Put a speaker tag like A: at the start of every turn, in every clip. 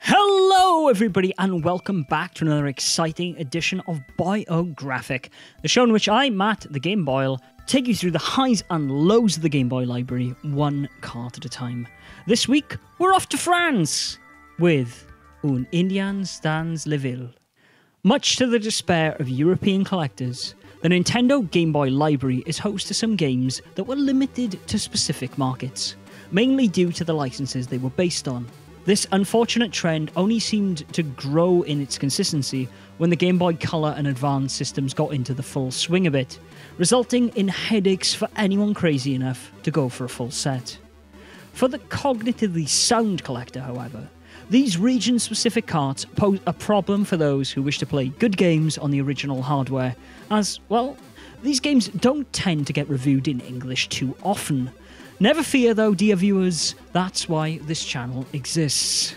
A: Hello everybody and welcome back to another exciting edition of Boyographic, the show in which I, Matt, the Gameboyle, take you through the highs and lows of the Gameboy library, one card at a time. This week, we're off to France with Indien dans Ville. Much to the despair of European collectors, the Nintendo Game Boy library is host to some games that were limited to specific markets, mainly due to the licenses they were based on. This unfortunate trend only seemed to grow in its consistency when the Game Boy Color and Advance systems got into the full swing of it, resulting in headaches for anyone crazy enough to go for a full set. For the cognitively sound collector, however, these region-specific cards pose a problem for those who wish to play good games on the original hardware, as, well, these games don't tend to get reviewed in English too often. Never fear though, dear viewers, that's why this channel exists.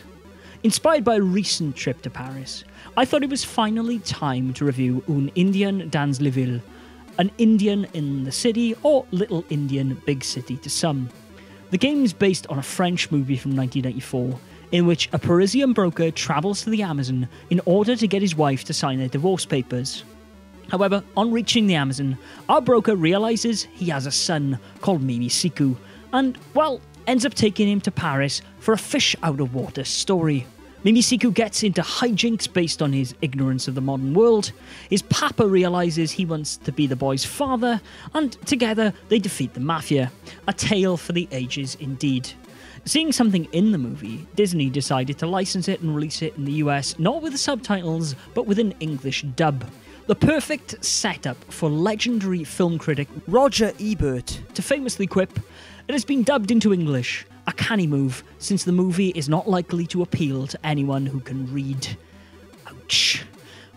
A: Inspired by a recent trip to Paris, I thought it was finally time to review Indien dans Ville, an Indian in the city, or Little Indian Big City to some. The game is based on a French movie from 1994, in which a Parisian broker travels to the Amazon in order to get his wife to sign their divorce papers. However, on reaching the Amazon, our broker realises he has a son called Mimi-siku, and, well, ends up taking him to Paris for a fish-out-of-water story. Mimi-siku gets into hijinks based on his ignorance of the modern world, his papa realises he wants to be the boy's father, and together they defeat the mafia. A tale for the ages indeed. Seeing something in the movie, Disney decided to license it and release it in the US, not with the subtitles, but with an English dub. The perfect setup for legendary film critic Roger Ebert to famously quip, "It has been dubbed into English, a canny move, since the movie is not likely to appeal to anyone who can read." Ouch.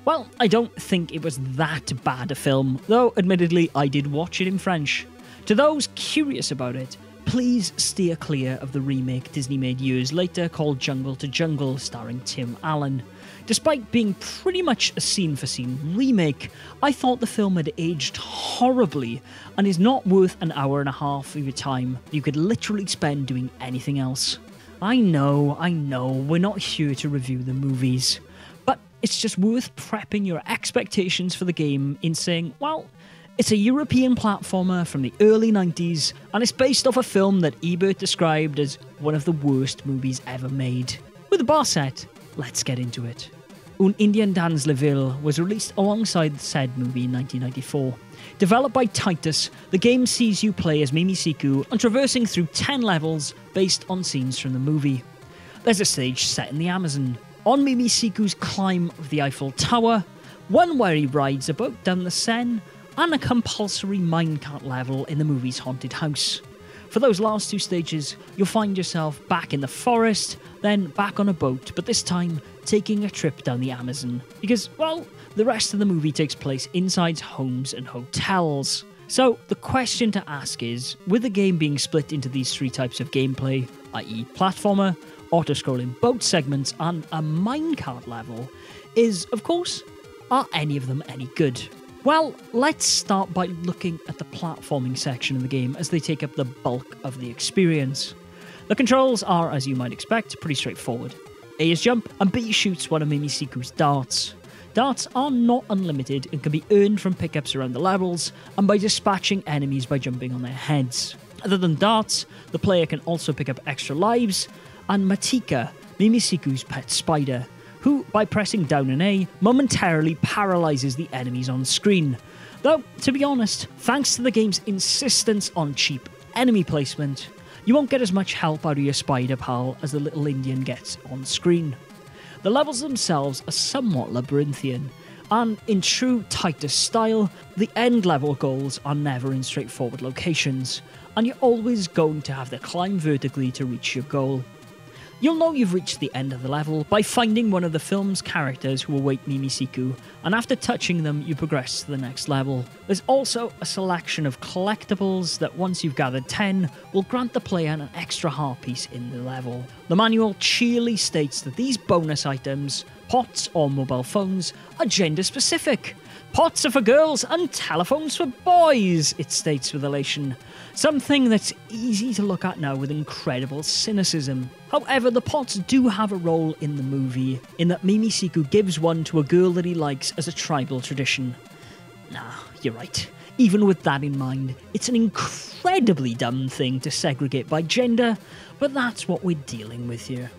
A: Well, I don't think it was that bad a film, though admittedly I did watch it in French. To those curious about it, please steer clear of the remake Disney made years later called Jungle to Jungle, starring Tim Allen. Despite being pretty much a scene-for-scene remake, I thought the film had aged horribly and is not worth an hour and a half of your time you could literally spend doing anything else. I know, we're not here to review the movies, but it's just worth prepping your expectations for the game in saying, well, it's a European platformer from the early 90s, and it's based off a film that Ebert described as one of the worst movies ever made. With the bar set, let's get into it. Indien dans Ville was released alongside the said movie in 1994. Developed by Titus, the game sees you play as Mimi-siku and traversing through 10 levels based on scenes from the movie. There's a stage set in the Amazon, on Mimi-siku's climb of the Eiffel Tower, one where he rides a boat down the Seine, and a compulsory minecart level in the movie's haunted house. For those last two stages, you'll find yourself back in the forest, then back on a boat, but this time taking a trip down the Amazon, because, well, the rest of the movie takes place inside homes and hotels. So, the question to ask is, with the game being split into these three types of gameplay, i.e. platformer, auto-scrolling boat segments, and a minecart level, is, of course, are any of them any good? Well, let's start by looking at the platforming section of the game as they take up the bulk of the experience. The controls are, as you might expect, pretty straightforward. A is jump, and B shoots one of Mimi-siku's darts. Darts are not unlimited and can be earned from pickups around the levels, and by dispatching enemies by jumping on their heads. Other than darts, the player can also pick up extra lives, and Matika, Mimi-siku's pet spider, who, by pressing down an A, momentarily paralyses the enemies on screen. Though, to be honest, thanks to the game's insistence on cheap enemy placement, you won't get as much help out of your spider pal as the little Indian gets on screen. The levels themselves are somewhat labyrinthian, and in true Titus style, the end level goals are never in straightforward locations, and you're always going to have to climb vertically to reach your goal. You'll know you've reached the end of the level by finding one of the film's characters who await Mimi-siku, and after touching them, you progress to the next level. There's also a selection of collectibles that once you've gathered 10, will grant the player an extra heart piece in the level. The manual cheerily states that these bonus items, pots or mobile phones, are gender specific. Pots are for girls and telephones for boys, it states with elation. Something that's easy to look at now with incredible cynicism. However, the pots do have a role in the movie, in that Mimi-siku gives one to a girl that he likes as a tribal tradition. Nah, you're right. Even with that in mind, it's an incredibly dumb thing to segregate by gender, but that's what we're dealing with here.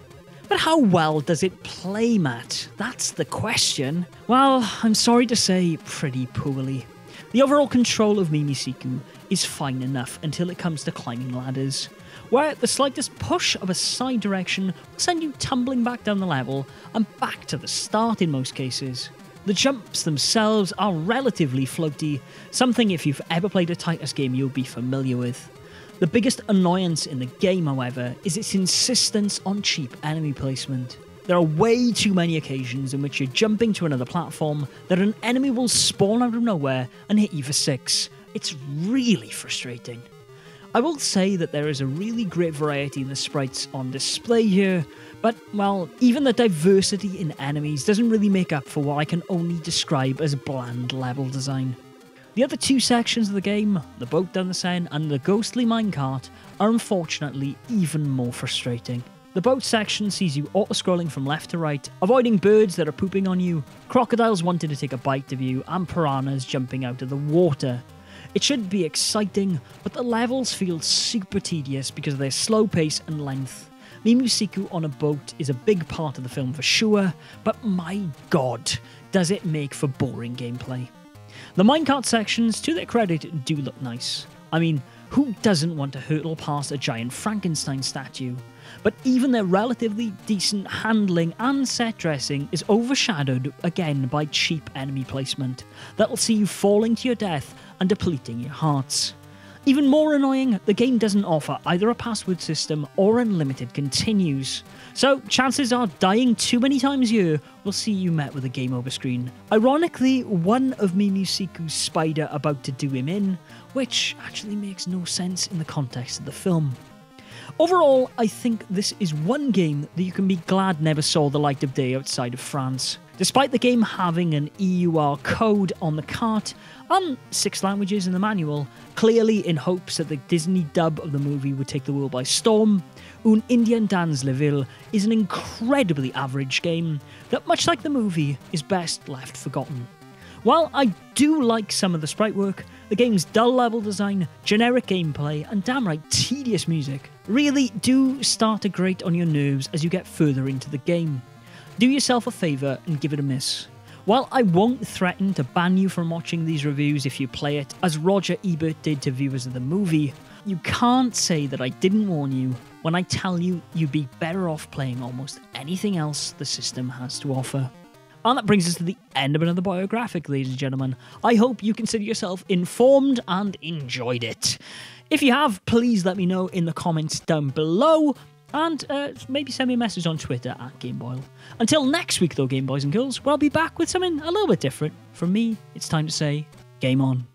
A: But how well does it play, Matt? That's the question. Well, I'm sorry to say, pretty poorly. The overall control of Mimi-siku is fine enough until it comes to climbing ladders, where the slightest push of a side direction will send you tumbling back down the level and back to the start in most cases. The jumps themselves are relatively floaty, something if you've ever played a Titus game you'll be familiar with. The biggest annoyance in the game, however, is its insistence on cheap enemy placement. There are way too many occasions in which you're jumping to another platform that an enemy will spawn out of nowhere and hit you for 6. It's really frustrating. I will say that there is a really great variety in the sprites on display here, but, well, even the diversity in enemies doesn't really make up for what I can only describe as bland level design. The other two sections of the game, the boat down the Seine and the ghostly minecart, are unfortunately even more frustrating. The boat section sees you auto-scrolling from left to right, avoiding birds that are pooping on you, crocodiles wanting to take a bite of you, and piranhas jumping out of the water. It should be exciting, but the levels feel super tedious because of their slow pace and length. Mimi-siku on a boat is a big part of the film for sure, but my god, does it make for boring gameplay. The minecart sections, to their credit, do look nice. I mean, who doesn't want to hurtle past a giant Frankenstein statue? But even their relatively decent handling and set dressing is overshadowed again by cheap enemy placement that'll see you falling to your death and depleting your hearts. Even more annoying, the game doesn't offer either a password system or unlimited continues, so chances are dying too many times here will see you met with a game over screen. Ironically, one of Mimi-siku's spider about to do him in, which actually makes no sense in the context of the film. Overall, I think this is one game that you can be glad never saw the light of day outside of France. Despite the game having an EUR code on the cart and 6 languages in the manual, clearly in hopes that the Disney dub of the movie would take the world by storm, Indien dans Ville is an incredibly average game that, much like the movie, is best left forgotten. While I do like some of the sprite work, the game's dull level design, generic gameplay, and downright tedious music really do start to grate on your nerves as you get further into the game. Do yourself a favour and give it a miss. While I won't threaten to ban you from watching these reviews if you play it, as Roger Ebert did to viewers of the movie, you can't say that I didn't warn you when I tell you you'd be better off playing almost anything else the system has to offer. And that brings us to the end of another Boyographic, ladies and gentlemen. I hope you consider yourself informed and enjoyed it. If you have, please let me know in the comments down below, and maybe send me a message on Twitter at GameBoyle. Until next week though, Game Boys and Girls, where I'll be back with something a little bit different. From me, it's time to say, game on.